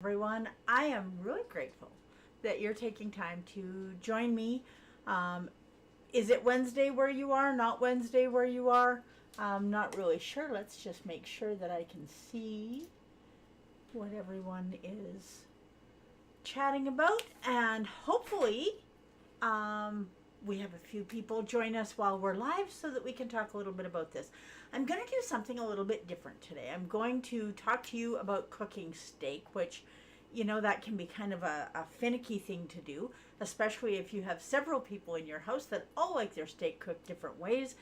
Everyone. I am really grateful that you're taking time to join me. Um, is it Wednesday where you are? Not Wednesday where you are? I'm not really sure. Let's just make sure that I can see what everyone is chatting about, and hopefully, um, we have a few people join us while we're live so that we can talk a little bit about this. I'm going to do something a little bit different today. I'm going to talk to you about cooking steak, which, that can be kind of a finicky thing to do, especially if you have several people in your house that all like their steak cooked different ways.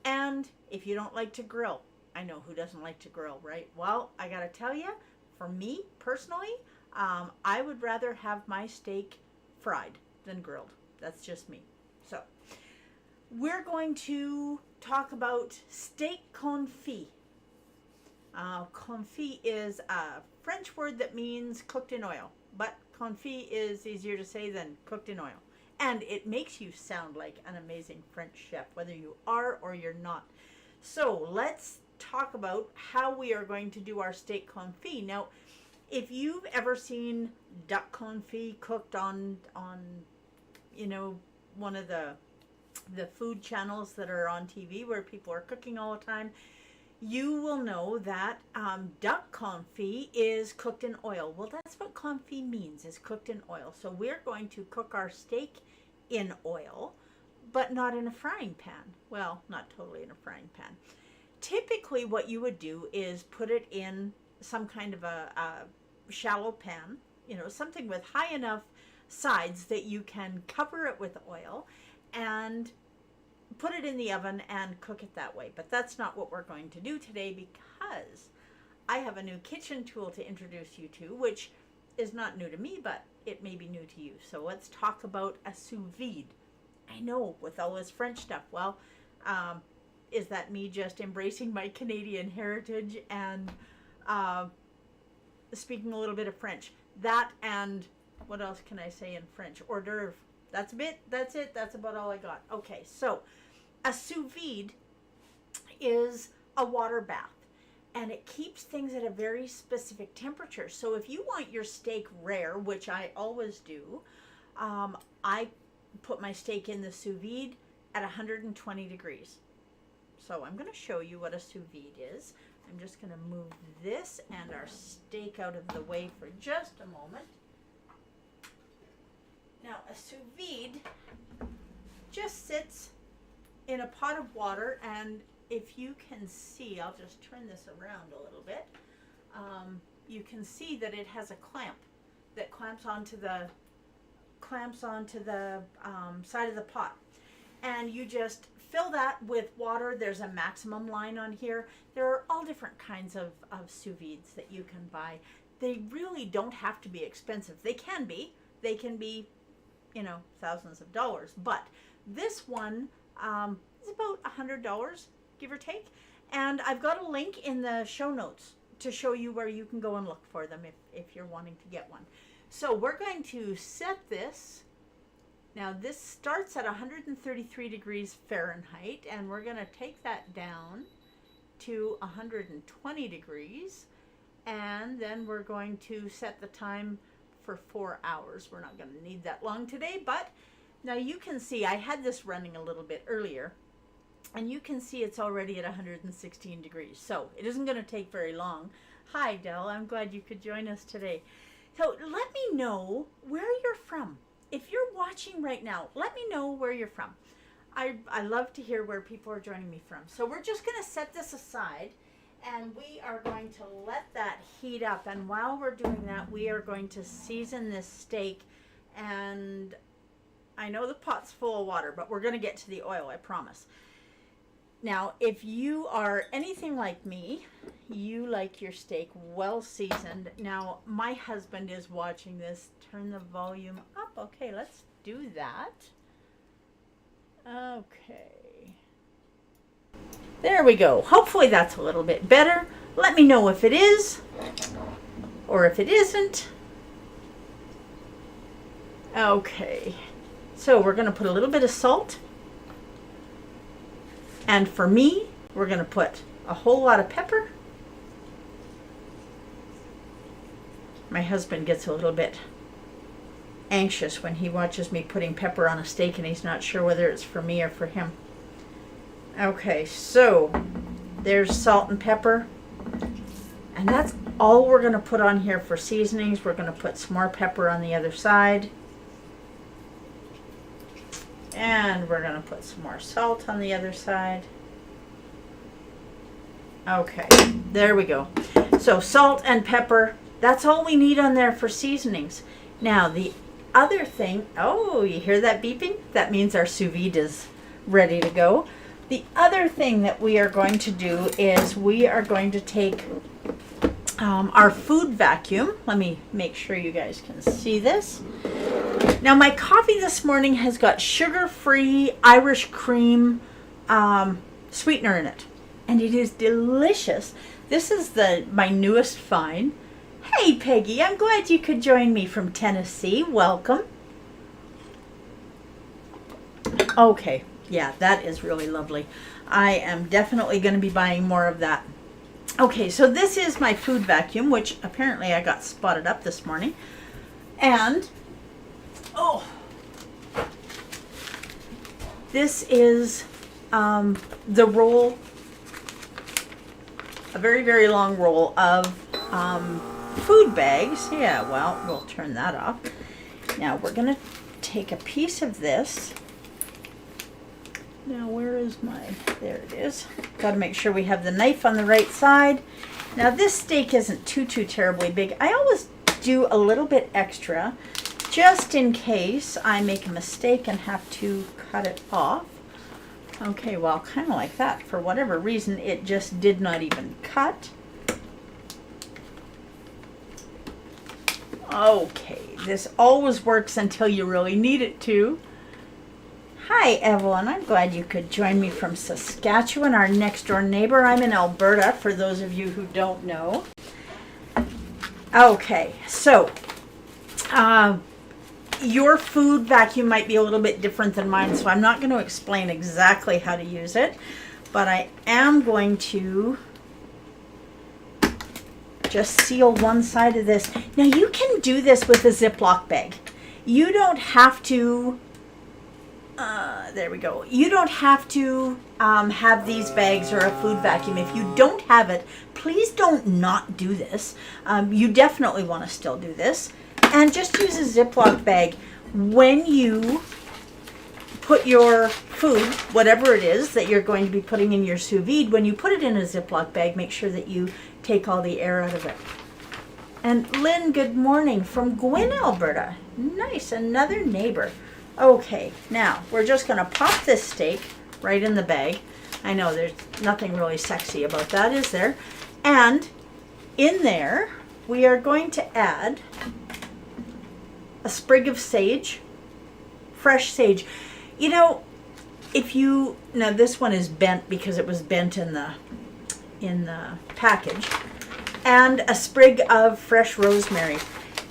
And if you don't like to grill, I know who doesn't like to grill, right? Well, I got to tell you, for me personally, I would rather have my steak fried than grilled. That's just me. So, we're going to talk about steak confit. Confit is a French word that means cooked in oil, but confit is easier to say than cooked in oil. And it makes you sound like an amazing French chef, whether you are or you're not. So let's talk about how we are going to do our steak confit. Now, if you've ever seen duck confit cooked on one of the food channels that are on TV where people are cooking all the time, you will know that duck confit is cooked in oil. Well, that's what confit means, is cooked in oil. So we're going to cook our steak in oil, but not in a frying pan. Well, not totally in a frying pan. Typically what you would do is put it in some kind of a shallow pan, something with high enough sides that you can cover it with oil and put it in the oven and cook it that way. But that's not what we're going to do today, because I have a new kitchen tool to introduce you to, which is not new to me, but it may be new to you. So let's talk about a sous vide. I know, with all this French stuff. Well, is that me just embracing my Canadian heritage and speaking a little bit of French? That, and what else can I say in French? Hors d'oeuvre. That's it. That's about all I got. Okay, so a sous vide is a water bath, and it keeps things at a very specific temperature. So if you want your steak rare, which I always do, I put my steak in the sous vide at 120 degrees. So I'm going to show you what a sous vide is. I'm just going to move this and our steak out of the way for just a moment. Now, a sous vide just sits in a pot of water, and if you can see, I'll just turn this around a little bit, you can see that it has a clamp that clamps onto the side of the pot, and you just fill that with water. There's a maximum line on here. There are all different kinds of sous vides that you can buy. They really don't have to be expensive. They can be thousands of dollars, but this one is about $100, give or take. And I've got a link in the show notes to show you where you can go and look for them if you're wanting to get one. So we're going to set this. Now this starts at 133 degrees Fahrenheit, and we're going to take that down to 120 degrees, and then we're going to set the time for 4 hours. We're not going to need that long today, but now you can see I had this running a little bit earlier, and you can see it's already at 116 degrees. So it isn't going to take very long. Hi, Del. I'm glad you could join us today. So let me know where you're from. If you're watching right now, let me know where you're from. I love to hear where people are joining me from. So we're just going to set this aside, and we are going to let that heat up. And while we're doing that, we are going to season this steak. And I know the pot's full of water, but we're going to get to the oil, I promise. Now, if you are anything like me, you like your steak well seasoned. Now, my husband is watching this. Turn the volume up. Okay, let's do that. Okay. There we go. Hopefully that's a little bit better. Let me know if it is or if it isn't. Okay. So we're going to put a little bit of salt. And for me, we're going to put a whole lot of pepper. My husband gets a little bit anxious when he watches me putting pepper on a steak and he's not sure whether it's for me or for him. Okay, so there's salt and pepper. And that's all we're going to put on here for seasonings. We're going to put some more pepper on the other side. And we're going to put some more salt on the other side. Okay, there we go. So salt and pepper, that's all we need on there for seasonings. Now the other thing, oh, you hear that beeping? That means our sous vide is ready to go. The other thing that we are going to do is we are going to take our food vacuum. Let me make sure you guys can see this. Now my coffee this morning has got sugar-free Irish cream sweetener in it, and it is delicious. This is my newest find. Hey Peggy, I'm glad you could join me from Tennessee. Welcome. Okay, yeah, that is really lovely. I am definitely going to be buying more of that. Okay, so this is my food vacuum, which apparently I got spotted up this morning. And, oh, this is the roll, a very, very long roll of food bags. Yeah, well, we'll turn that off. Now we're going to take a piece of this. Now where is there it is. Got to make sure we have the knife on the right side. Now this steak isn't too terribly big. I always do a little bit extra just in case I make a mistake and have to cut it off. Okay, well, kind of like that. For whatever reason, it just did not even cut. Okay, this always works until you really need it to. Hi, Evelyn. I'm glad you could join me from Saskatchewan, our next door neighbor. I'm in Alberta, for those of you who don't know. Okay, so your food vacuum might be a little bit different than mine, so I'm not going to explain exactly how to use it, but I am going to just seal one side of this. Now, you can do this with a Ziploc bag. You don't have to... there we go. You don't have to have these bags or a food vacuum. If you don't have it, please don't not do this. You definitely want to still do this. And just use a Ziploc bag. When you put your food, whatever it is that you're going to be putting in your sous vide, when you put it in a Ziploc bag, make sure that you take all the air out of it. And Lynn, good morning from Gwyn, Alberta. Nice, another neighbor. Okay, now we're just going to pop this steak right in the bag. I know there's nothing really sexy about that, is there? And in there, we are going to add a sprig of sage, fresh sage. You know, now this one is bent because it was bent in the package, and a sprig of fresh rosemary.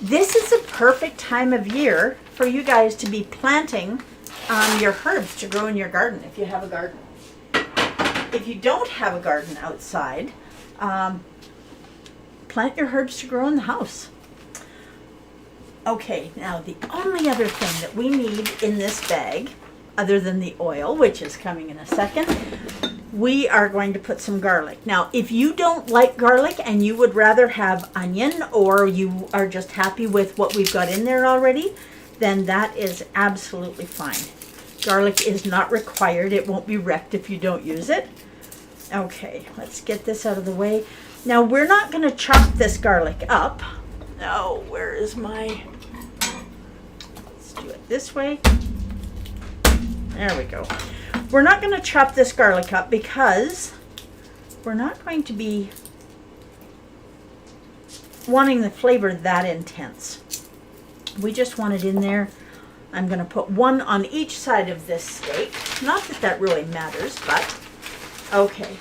This is a perfect time of year for you guys to be planting your herbs to grow in your garden if you have a garden. If you don't have a garden outside, plant your herbs to grow in the house. Okay, now the only other thing that we need in this bag, other than the oil, which is coming in a second, we are going to put some garlic. Now, if you don't like garlic and you would rather have onion, or you are just happy with what we've got in there already, then that is absolutely fine. Garlic is not required. It won't be wrecked if you don't use it. Okay, let's get this out of the way. Now, we're not going to chop this garlic up. Oh, where is my... Let's do it this way. There we go. We're not going to chop this garlic up because we're not going to be wanting the flavor that intense. We just want it in there. I'm going to put one on each side of this steak. Not that that really matters, but okay.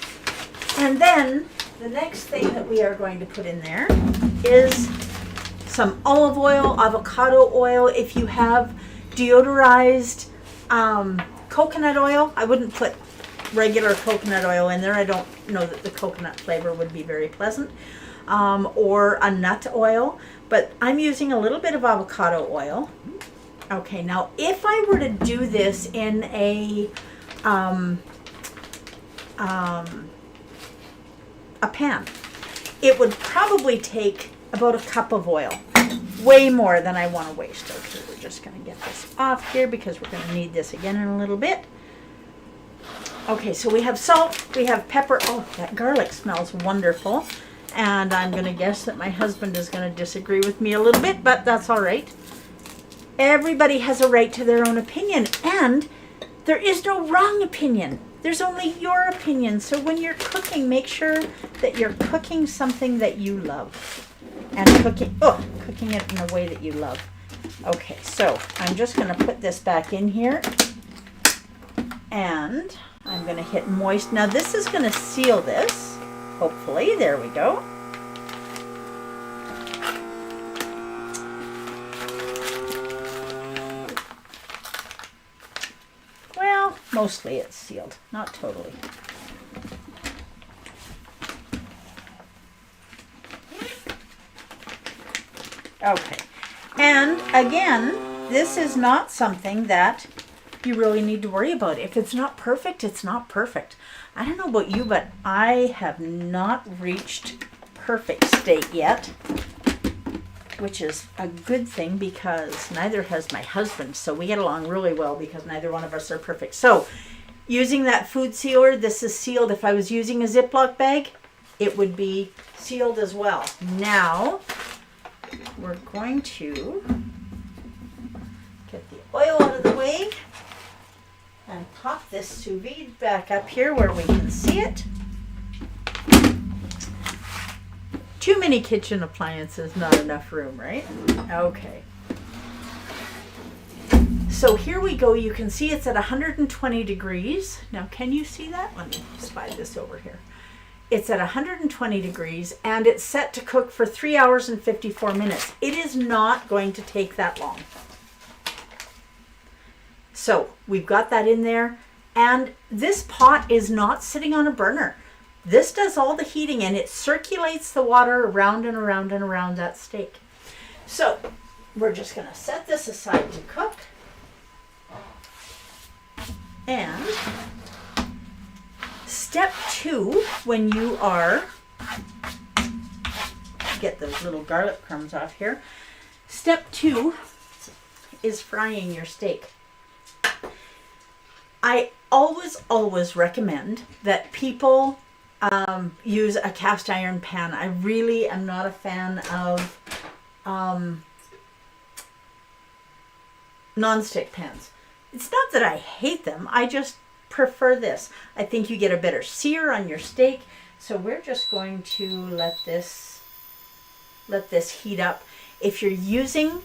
And then the next thing that we are going to put in there is some olive oil, avocado oil. If you have deodorized coconut oil, I wouldn't put regular coconut oil in there. I don't know that the coconut flavor would be very pleasant. Or a nut oil. But I'm using a little bit of avocado oil. Okay, now if I were to do this in a pan, it would probably take about a cup of oil, way more than I want to waste. Okay, we're just going to get this off here because we're going to need this again in a little bit. Okay, so we have salt, we have pepper. Oh, that garlic smells wonderful. And I'm going to guess that my husband is going to disagree with me a little bit, but that's all right. Everybody has a right to their own opinion, and there is no wrong opinion. There's only your opinion. So when you're cooking, make sure that you're cooking something that you love, and cooking it in a way that you love. Okay, so I'm just going to put this back in here, and I'm going to hit moist. Now this is going to seal this, hopefully. There we go. Well, mostly it's sealed, not totally. Okay, and again, this is not something that you really need to worry about. If it's not perfect, it's not perfect. I don't know about you, but I have not reached perfect state yet, which is a good thing because neither has my husband. So we get along really well because neither one of us are perfect. So using that food sealer, this is sealed. If I was using a Ziploc bag, it would be sealed as well. Now we're going to get the oil out of the way and pop this sous vide back up here where we can see it. Too many kitchen appliances, not enough room, right? Okay. So here we go. You can see it's at 120 degrees. Now, can you see that? Let me slide this over here. It's at 120 degrees and it's set to cook for 3 hours and 54 minutes. It is not going to take that long. So we've got that in there, and this pot is not sitting on a burner. This does all the heating and it circulates the water around and around and around that steak. So we're just going to set this aside to cook. And step 2, when you are, get those little garlic crumbs off here. Step 2 is frying your steak. I always recommend that people use a cast iron pan. I really am not a fan of non-stick pans. It's not that I hate them, I just prefer this. I think you get a better sear on your steak. So we're just going to let this heat up. If you're using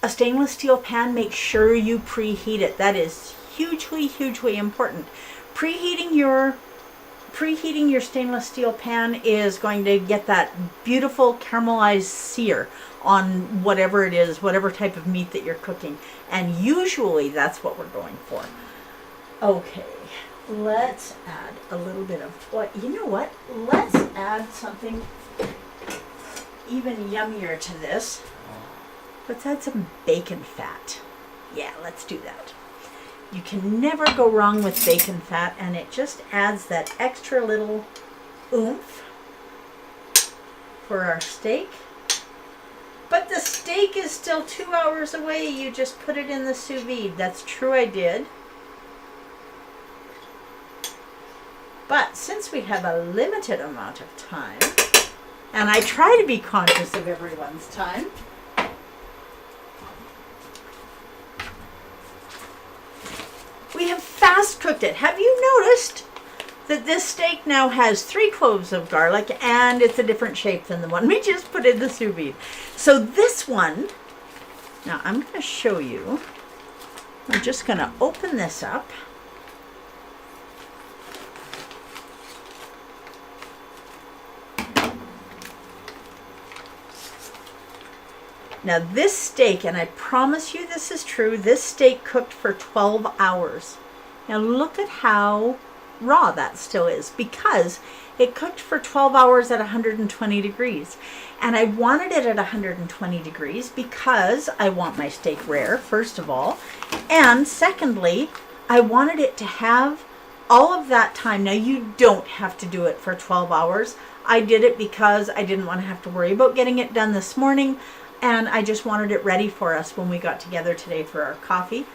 a stainless steel pan, make sure you preheat it. That is hugely important. Preheating your stainless steel pan is going to get that beautiful caramelized sear on whatever it is, whatever type of meat that you're cooking. And usually that's what we're going for. Okay, let's add a little bit of what, you know what? Let's add something even yummier to this. Let's add some bacon fat. Yeah, let's do that. You can never go wrong with bacon fat, and it just adds that extra little oomph for our steak. But the steak is still 2 hours away. You just put it in the sous vide. That's true, I did. But since we have a limited amount of time, and I try to be conscious of everyone's time, we have fast cooked it. Have you noticed that this steak now has 3 cloves of garlic and it's a different shape than the one we just put in the sous vide? So this one, now I'm going to show you. I'm just going to open this up. Now this steak, and I promise you this is true, this steak cooked for 12 hours. Now look at how raw that still is, because It cooked for 12 hours at 120 degrees. And I wanted it at 120 degrees because I want my steak rare, first of all. And secondly, I wanted it to have all of that time. Now, you don't have to do it for 12 hours. I did it because I didn't want to have to worry about getting it done this morning. And I just wanted it ready for us when we got together today for our coffee.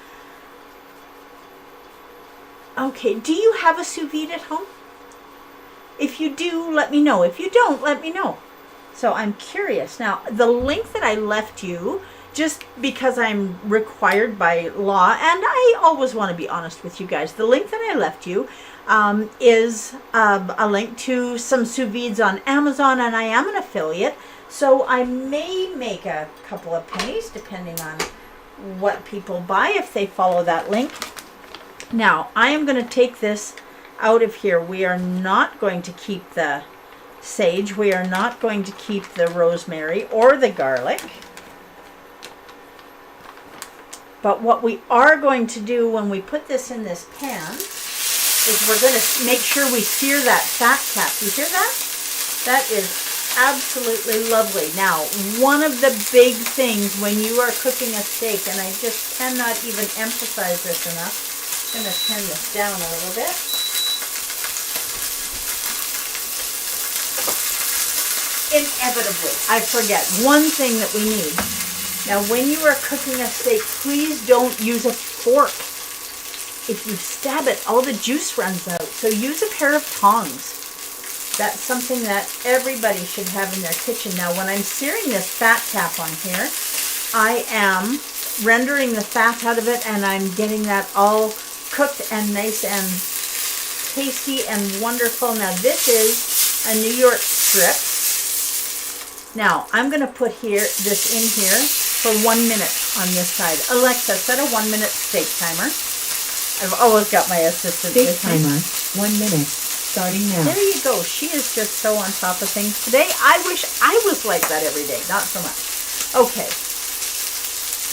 Okay, do you have a sous vide at home? If you do, let me know. If you don't, let me know. So I'm curious. Now, the link that I left you, just because I'm required by law, and I always want to be honest with you guys, the link that I left you is a link to some sous vides on Amazon, and I am an affiliate, so I may make a couple of pennies depending on what people buy if they follow that link. Now, I am going to take this out of here. We are not going to keep the sage. We are not going to keep the rosemary or the garlic. But what we are going to do when we put this in this pan is we're going to make sure we sear that fat cap. You hear that? That is absolutely lovely. Now, one of the big things when you are cooking a steak, and I just cannot even emphasize this enough, I'm going to turn this down a little bit. Inevitably, I forget one thing that we need. Now, when you are cooking a steak, please don't use a fork. If you stab it, all the juice runs out. So use a pair of tongs. That's something that everybody should have in their kitchen. Now, when I'm searing this fat cap on here, I am rendering the fat out of it, and I'm getting that all cooked and nice and tasty and wonderful. Now, this is a New York strip. Now, I'm going to put this in here for 1 minute on this side. Alexa, set a 1 minute steak timer. I've always got my assistant Steak with me. timer, 1 minute, starting now. There you go. She is just so on top of things today. I wish I was like that every day. Not so much. Okay.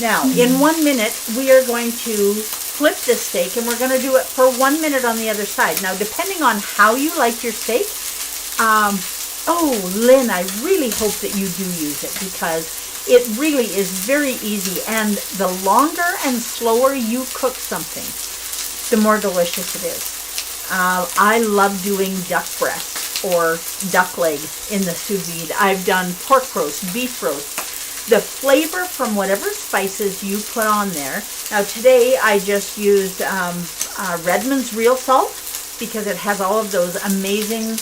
Now, in 1 minute, we are going to flip this steak, and we're going to do it for 1 minute on the other side. Now, depending on how you like your steak, oh, Lynn, I really hope that you do use it, because it really is very easy, and the longer and slower you cook something, the more delicious it is. I love doing duck breast or duck leg in the sous vide. I've done pork roast, beef roast. The flavor from whatever spices you put on there. Now today I just used Redmond's real salt because it has all of those amazing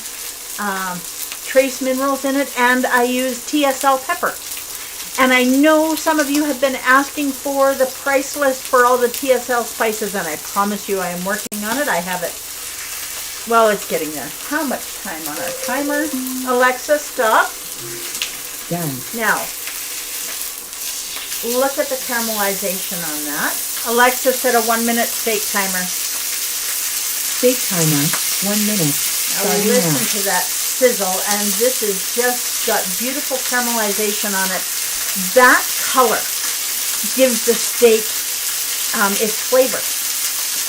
trace minerals in it, and I used TSL pepper. And I know some of you have been asking for the price list for all the TSL spices, and I promise you I am working on it. I have it. Well, it's getting there. How much time on our timer? Alexa, stop. Done. Now, look at the caramelization on that. Alexa, set a 1 minute steak timer. Steak timer, 1 minute, Now starting listen now. to that sizzle, and this is just got beautiful caramelization on it. That color gives the steak its flavor.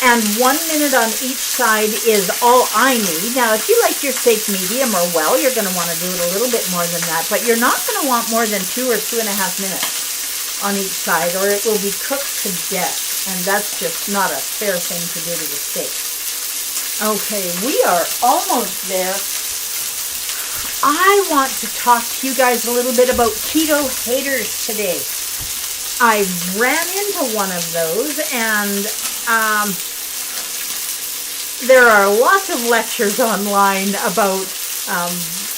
And 1 minute on each side is all I need. Now, if you like your steak medium or well, you're going to want to do it a little bit more than that, but you're not going to want more than 2 or 2.5 minutes on each side, or it will be cooked to death, and that's just not a fair thing to do to the steak. Okay, we are almost there. I want to talk to you guys a little bit about keto haters today. I ran into one of those, and there are lots of lectures online about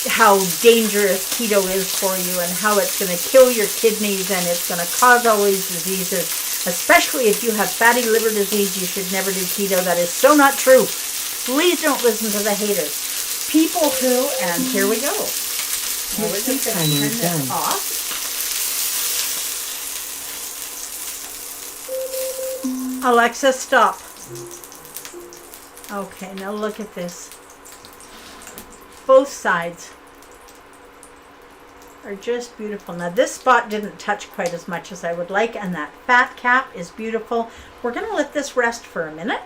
how dangerous keto is for you and how it's going to kill your kidneys and it's going to cause all these diseases. Especially if you have fatty liver disease, you should never do keto. That is so not true. Please don't listen to the haters. People who, and here we go. Now we're just going to turn this off. Alexa, stop. Okay, now look at this. Both sides are just beautiful. Now this spot didn't touch quite as much as I would like, and that fat cap is beautiful. We're going to let this rest for a minute.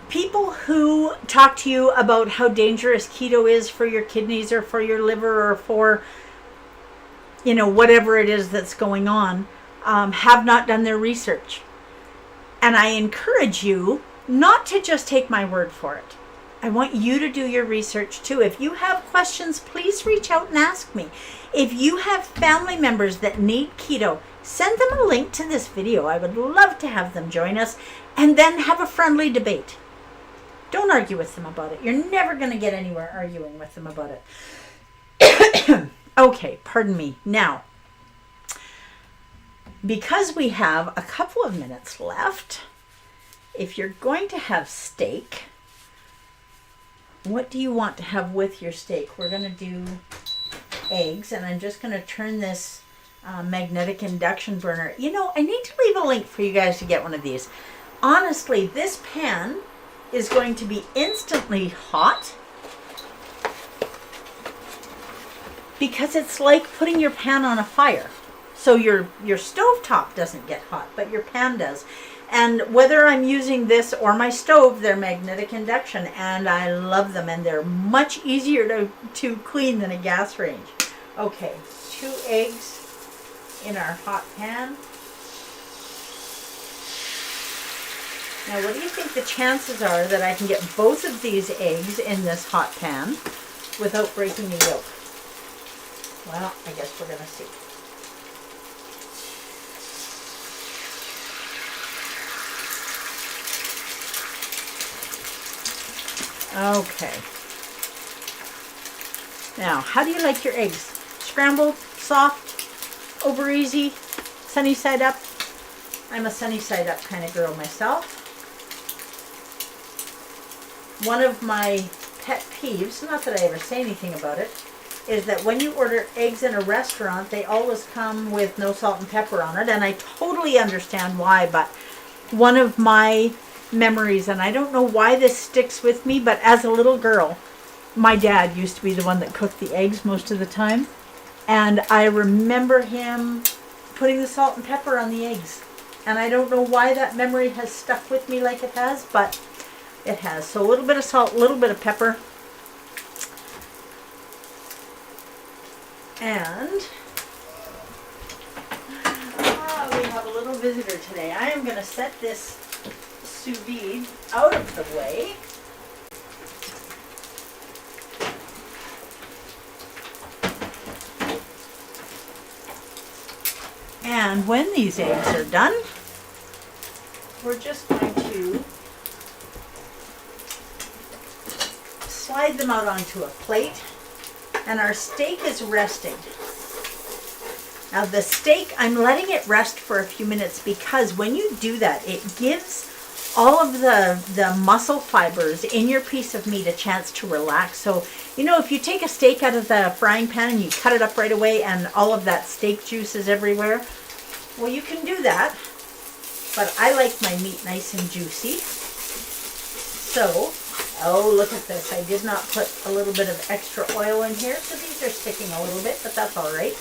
people who talk to you about how dangerous keto is for your kidneys or for your liver or for, whatever it is that's going on, have not done their research. And I encourage you not to just take my word for it. I want you to do your research too. If you have questions, please reach out and ask me. If you have family members that need keto, send them a link to this video. I would love to have them join us and then have a friendly debate. Don't argue with them about it. You're never going to get anywhere arguing with them about it. Okay, pardon me. Now, because we have a couple of minutes left, if you're going to have steak, what do you want to have with your steak? We're going to do eggs, and I'm just going to turn this magnetic induction burner. I need to leave a link for you guys to get one of these. Honestly, this pan is going to be instantly hot because it's like putting your pan on a fire. So your stovetop doesn't get hot, but your pan does. And whether I'm using this or my stove, they're magnetic induction, and I love them, and they're much easier to clean than a gas range. Okay, 2 eggs in our hot pan. Now, what do you think the chances are that I can get both of these eggs in this hot pan without breaking the yolk? Well, I guess we're going to see. Okay. Now, how do you like your eggs? Scrambled, soft, over easy, sunny side up? I'm a sunny side up kind of girl myself. One of my pet peeves, not that I ever say anything about it, is that when you order eggs in a restaurant, they always come with no salt and pepper on it, and I totally understand why, but one of my memories, and I don't know why this sticks with me, but as a little girl, my dad used to be the one that cooked the eggs most of the time, and I remember him putting the salt and pepper on the eggs, and I don't know why that memory has stuck with me like it has, but it has. So a little bit of salt, a little bit of pepper, and we have a little visitor today. I am going to set this sous vide out of the way. And when these eggs are done, we're just going to slide them out onto a plate, and our steak is resting. Now the steak, I'm letting it rest for a few minutes because when you do that, it gives all of the muscle fibers in your piece of meat a chance to relax. So, if you take a steak out of the frying pan and you cut it up right away and all of that steak juice is everywhere, well, you can do that, but I like my meat nice and juicy. So, oh, look at this. I did not put a little bit of extra oil in here, so these are sticking a little bit, but that's all right.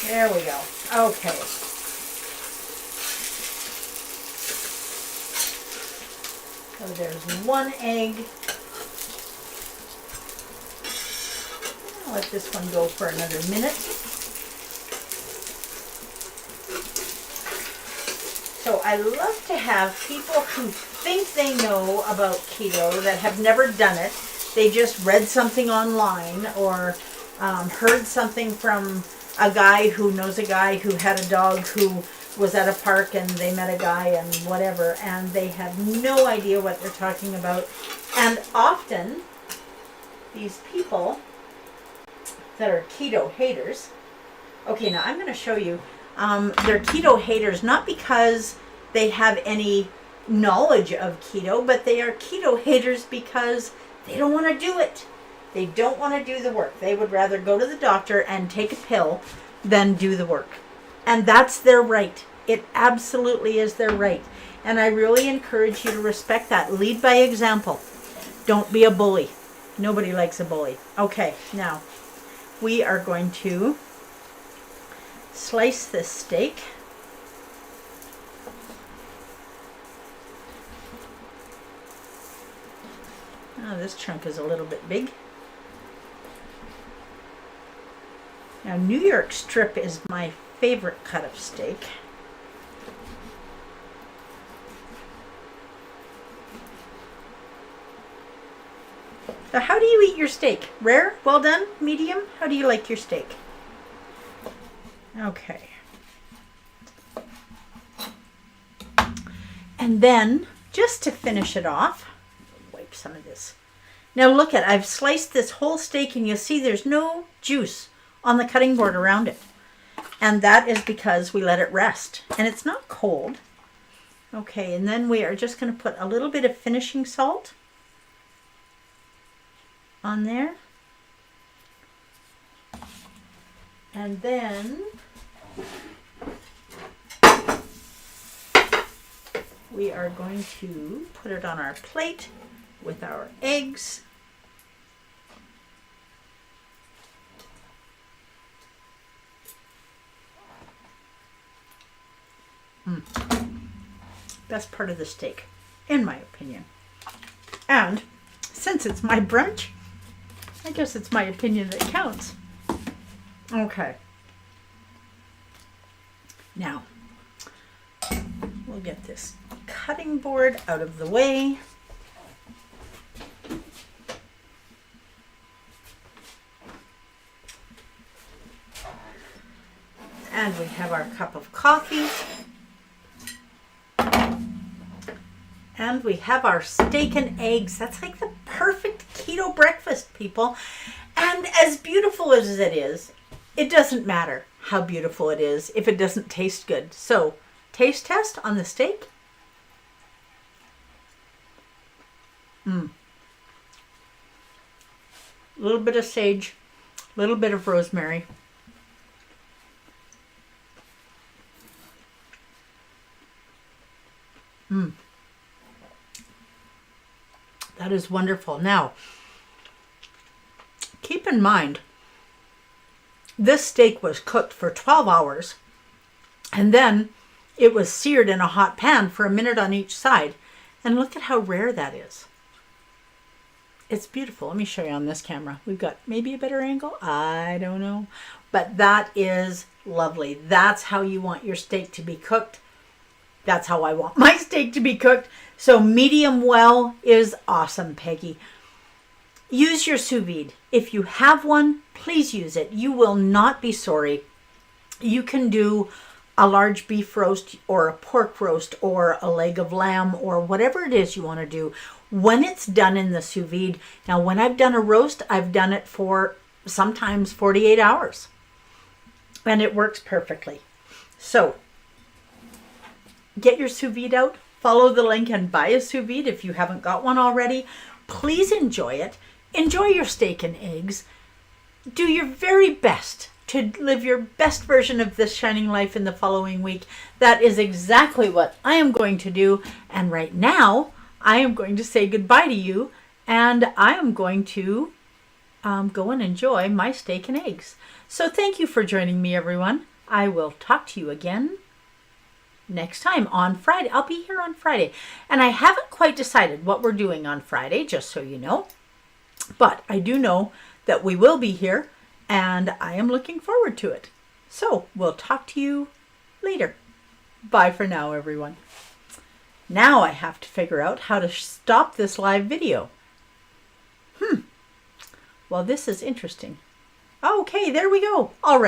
There we go. Okay. So there's one egg. I'll let this one go for another minute. So I love to have people who think they know about keto that have never done it. They just read something online or heard something from a guy who knows a guy who had a dog who was at a park and they met a guy and whatever, and they have no idea what they're talking about. And often these people that are keto haters, okay, now I'm going to show you, they're keto haters not because they have any knowledge of keto, but they are keto haters because they don't want to do it. They don't want to do the work. They would rather go to the doctor and take a pill than do the work. And that's their right. It absolutely is their right. And I really encourage you to respect that. Lead by example. Don't be a bully. Nobody likes a bully. Okay, now we are going to slice this steak. Oh, this chunk is a little bit big. Now, New York strip is my favorite cut of steak. So how do you eat your steak? Rare? Well done? Medium? How do you like your steak? Okay. And then, just to finish it off, wipe some of this. Now look at, I've sliced this whole steak and you'll see there's no juice on the cutting board around it. And that is because we let it rest. And it's not cold. Okay, and then we are just going to put a little bit of finishing salt on there. And then we are going to put it on our plate with our eggs. Best part of the steak, in my opinion. And since it's my brunch, I guess it's my opinion that counts. Okay. Now, we'll get this cutting board out of the way. And we have our cup of coffee. And we have our steak and eggs. That's like the perfect keto breakfast, people. And as beautiful as it is, it doesn't matter how beautiful it is if it doesn't taste good. So, taste test on the steak. A little bit of sage, a little bit of rosemary. That is wonderful. Now, keep in mind, this steak was cooked for 12 hours, and then it was seared in a hot pan for a minute on each side. And look at how rare that is. It's beautiful. Let me show you on this camera. We've got maybe a better angle. I don't know. But that is lovely. That's how you want your steak to be cooked. That's how I want my steak to be cooked. So medium well is awesome, Peggy. Use your sous vide. If you have one, please use it. You will not be sorry. You can do a large beef roast or a pork roast or a leg of lamb or whatever it is you want to do when it's done in the sous vide. Now, when I've done a roast, I've done it for sometimes 48 hours. And it works perfectly. So, get your sous vide out. Follow the link and buy a sous vide if you haven't got one already. Please enjoy it. Enjoy your steak and eggs. Do your very best to live your best version of this shining life in the following week. That is exactly what I am going to do. And right now, I am going to say goodbye to you. And I am going to go and enjoy my steak and eggs. So thank you for joining me, everyone. I will talk to you again next time on Friday. I'll be here on Friday. And I haven't quite decided what we're doing on Friday, just so you know. But I do know that we will be here, and I am looking forward to it. So we'll talk to you later. Bye for now, everyone. Now I have to figure out how to stop this live video. Well, this is interesting. Okay, there we go. All right.